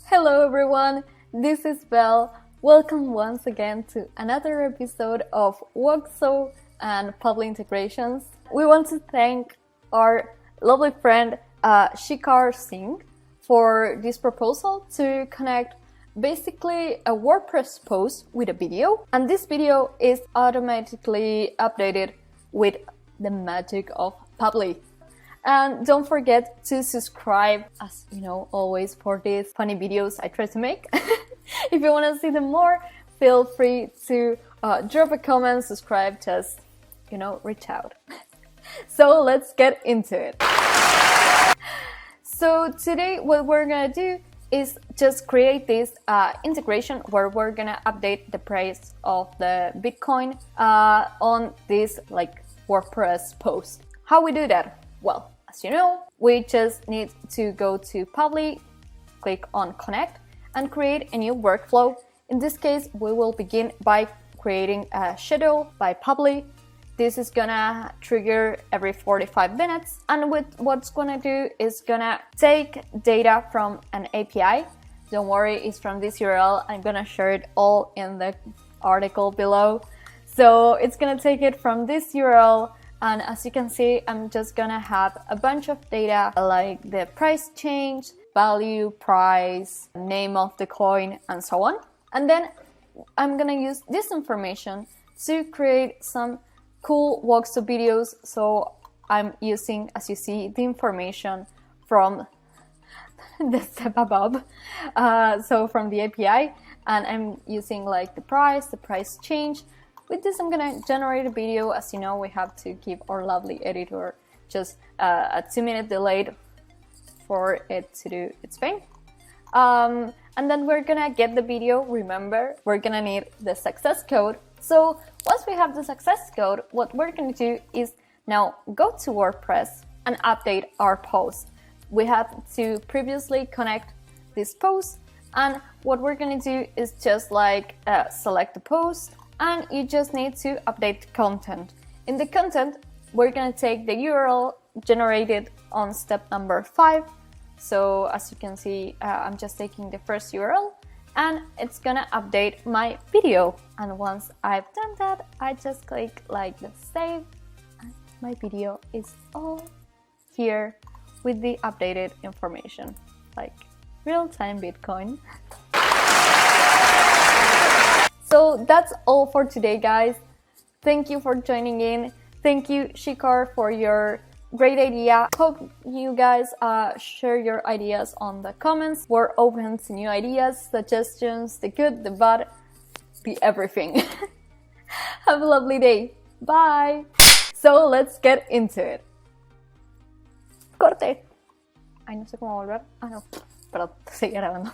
Hello everyone, this is Belle. Welcome once again to another episode of Woxo and Pabbly integrations. We want to thank our lovely friend Shikhar Singh for this proposal to connect basically a WordPress post with a video, and this video is automatically updated with the magic of Pabbly. And don't forget to subscribe, as you know, always for these funny videos I try to make. If you want to see them more, feel free to drop a comment, subscribe, just, reach out. So let's get into it. So today what we're gonna do is just create this integration where we're gonna update the price of the Bitcoin on this WordPress post. How we do that? Well, as you know, we just need to go to Pabbly, click on connect, and create a new workflow. In this case, we will begin by creating a schedule by Pabbly. This is gonna trigger every 45 minutes, and what's gonna do is gonna take data from an API. Don't worry, it's from this URL. I'm gonna share it all in the article below. So it's gonna take it from this URL. And as you can see, I'm just gonna have a bunch of data like the price change, value, price, name of the coin, and so on. And then I'm gonna use this information to create some cool Woxo videos. So I'm using, as you see, the information from the step above, so from the API, and I'm using like the price change. With this, I'm gonna generate a video. As you know, we have to give our lovely editor just a 2-minute delay for it to do its thing. And then we're gonna get the video. Remember, we're gonna need the success code. So once we have the success code, what we're gonna do is now go to WordPress and update our post. We have to previously connect this post, and what we're gonna do is just select the post, and you just need to update the content. In the content, we're gonna take the URL generated on step number 5. So as you can see, I'm just taking the first URL, and it's gonna update my video. And once I've done that, I just click the save, and my video is all here with the updated information, like real-time Bitcoin. So that's all for today, guys. Thank you for joining in. Thank you, Shikhar, for your great idea. Hope you guys share your ideas on the comments. We're open to new ideas, suggestions, the good, the bad, the everything. Have a lovely day. Bye. So let's get into it. Corte. Ay, no sé cómo volver. Ah, no. Pero sigue grabando.